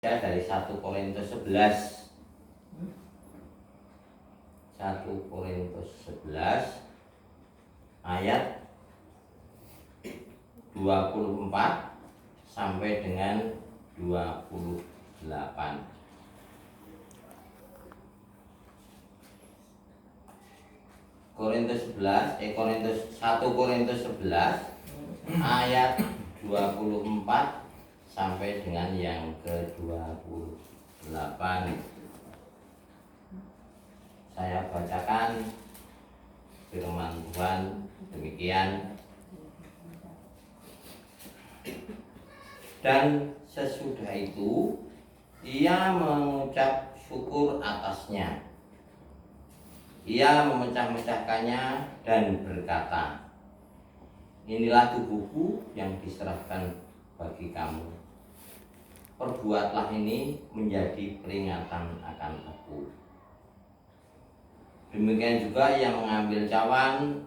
dari 1 Korintus 11. 1 Korintus 11 ayat 24 sampai dengan 28. Korintus 1 Korintus 11 ayat 24 sampai dengan yang ke-28. Saya bacakan firman Tuhan demikian. Dan sesudah itu ia mengucap syukur atasnya. Ia memecah-mecahkannya dan berkata, inilah tubuhku yang diserahkan bagi kamu. Perbuatlah ini menjadi peringatan akan aku. Demikian juga ia mengambil cawan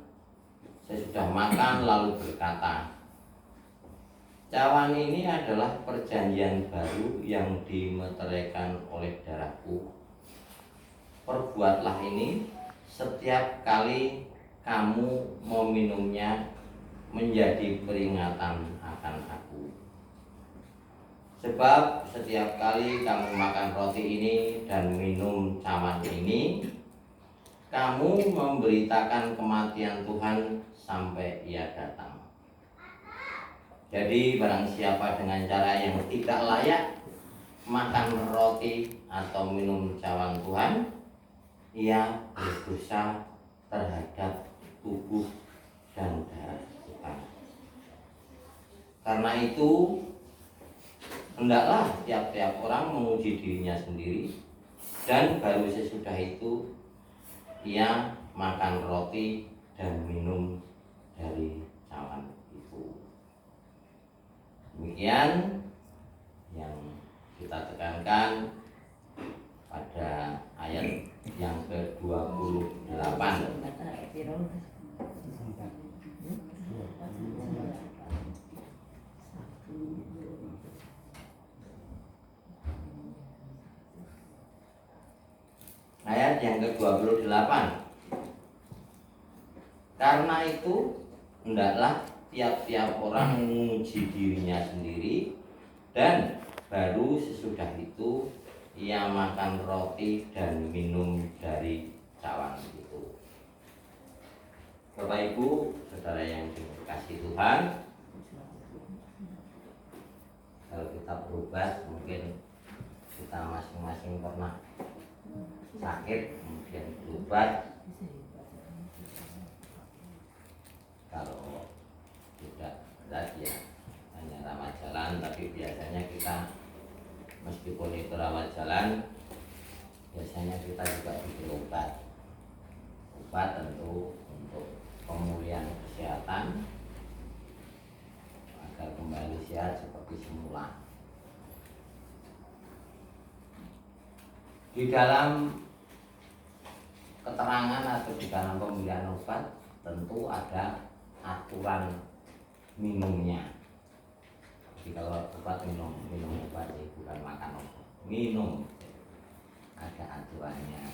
sesudah makan lalu berkata, cawan ini adalah perjanjian baru yang dimeteraikan oleh darahku. Perbuatlah ini setiap kali kamu meminumnya menjadi peringatan akan aku. Sebab setiap kali kamu makan roti ini dan minum cawan ini, kamu memberitakan kematian Tuhan sampai ia datang. Jadi barang siapa dengan cara yang tidak layak makan roti atau minum cawan Tuhan, ia berdosa terhadap tubuh dan darah Tuhan. Karena itu hendaklah tiap-tiap orang menguji dirinya sendiri, dan baru sesudah itu ia makan roti dan minum dari cawan itu. Demikian yang kita tekankan pada ayat yang ke-28. Ayat yang ke-28. Karena itu hendaklah tiap-tiap orang menguji dirinya sendiri, dan baru sesudah itu ia makan roti dan minum dari cawan itu. Bapak Ibu, saudara yang dikasihi Tuhan, kalau kita berobat mungkin kita masing-masing pernah sakit kemudian berobat. Kalau tidak berat ya hanya rawat jalan, tapi biasanya kita meskipun itu rawat jalan, biasanya kita juga diberi obat. Obat tentu untuk pemulihan kesehatan agar kembali sehat seperti semula. Di dalam keterangan atau di dalam pemilihan obat tentu ada aturan minumnya. Jadi kalau obat minum obat, bukan makan obat, minum, ada aturannya.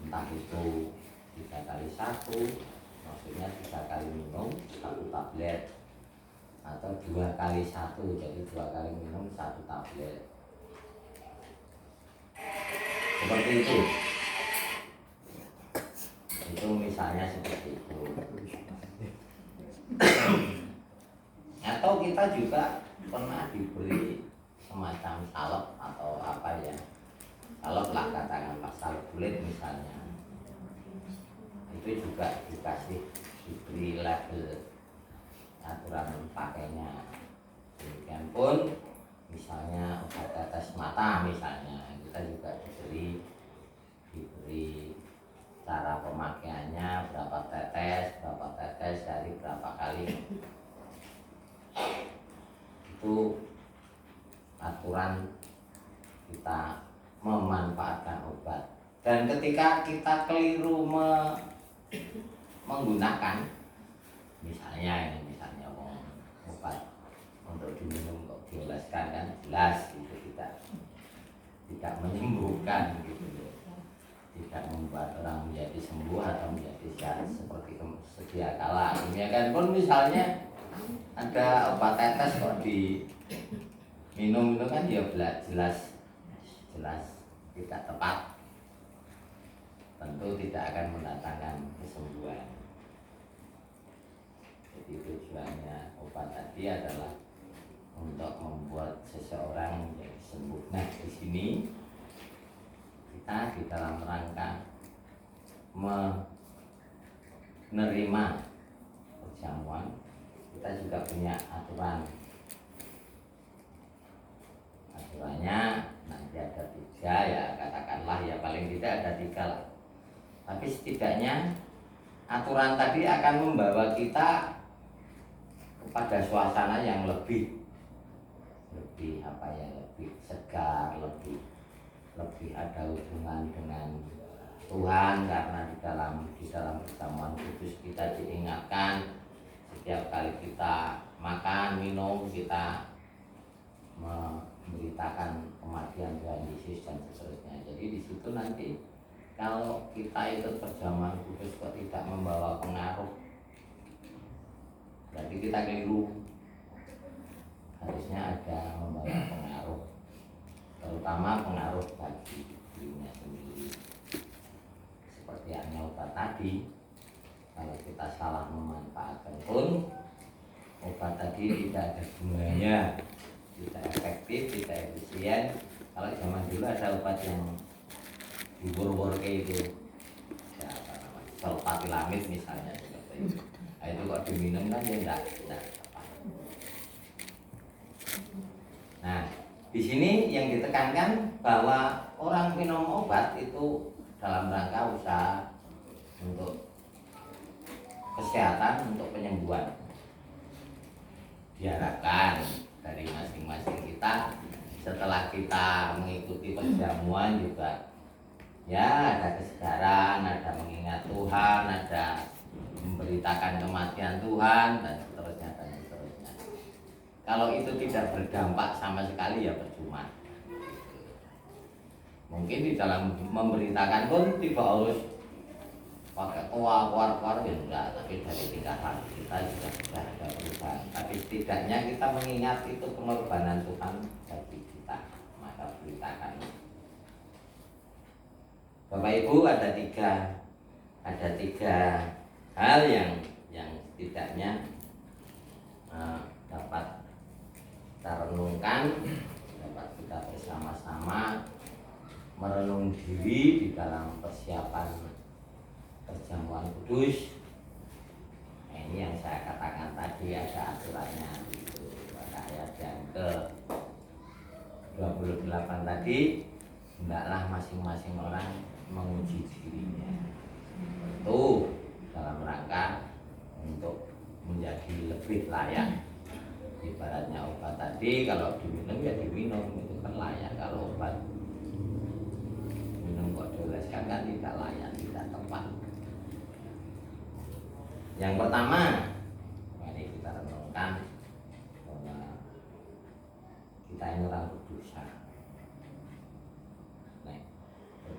Entah itu 3 kali 1, maksudnya 3 kali minum 1 tablet, atau 2 kali 1, jadi 2 kali minum 1 tablet. Seperti itu. Itu misalnya seperti itu. Atau kita juga pernah diberi semacam salep atau apa ya, salep lah katakanlah, salep kulit misalnya, itu juga diberi label aturan pakainya. Demikian pun misalnya obat tetes mata misalnya, kita juga diberi cara pemakaiannya, berapa tetes dari berapa kali. Itu aturan kita memanfaatkan obat. Dan ketika kita keliru menggunakan, misalnya obat untuk diminum kok dioleskan kan jelas gitu tidak menyembuhkan gitu loh. Tidak membuat orang menjadi sembuh atau menjadi sehat seperti sedia kala. Demikian pun misalnya ada obat tetes kok diminum itu kan ya jelas tidak tepat, tentu tidak akan mendatangkan kesembuhan. Jadi tujuannya obat tadi adalah untuk membuat seseorang menjadi sembuh. Nah, di sini kita di dalam rangka menerima perjamuan, kita juga punya aturannya. Nanti ada 3 ya, katakanlah ya paling tidak ada 3 lah. Tapi setidaknya aturan tadi akan membawa kita kepada suasana yang lebih segar, lebih ada hubungan dengan Tuhan, karena di dalam perjamuan kudus kita diingatkan setiap kali kita makan, minum, kita memberitakan kematian Tuhan Yesus dan seterusnya. Jadi di situ nanti kalau kita ikut perjamuan kudus kok tidak membawa pengaruh, berarti kita keliru. Harusnya ada membawa pengaruh, terutama pengaruh bagi dirinya sendiri. Seperti yang obat tadi, kalau kita salah memanfaatkan pun obat tadi tidak ada gunanya, tidak efektif, tidak efisien. Kalau zaman dulu ada obat yang dibor-bor kayak itu, ya, sulfatilamid misalnya seperti itu. Nah, itu kok diminum kan ya enggak. Nah, di sini yang ditekankan bahwa orang minum obat itu dalam rangka usaha untuk kesehatan, untuk penyembuhan. Diharapkan dari masing-masing kita setelah kita mengikuti perjamuan juga ya ada kesegaran, ada mengingat Tuhan, ada memberitakan kematian Tuhan dan seterusnya. Kalau itu tidak berdampak sama sekali ya percuma. Mungkin di dalam memberitakan pun tidak harus pakai keluar ya enggak, tapi dari tingkatan kita juga sudah ada perubahan. Tapi setidaknya kita mengingat itu pengorbanan Tuhan bagi kita, maka beritakan. Bapak Ibu, ada tiga hal yang setidaknya dapat kita renungkan, dapat kita bersama-sama merenung diri di dalam persiapan perjamuan kudus. Nah, ini yang saya katakan tadi ada aturannya itu. Pada ayat yang ke-28 tadi, hendaklah masing-masing orang menguji dirinya. Itu dalam rangka untuk menjadi lebih layak. Ibaratnya obat tadi kalau diminum ya diminum, itu kan layak. Kalau obat minum kok dioleskan kan tidak layak, tidak tepat. Yang pertama,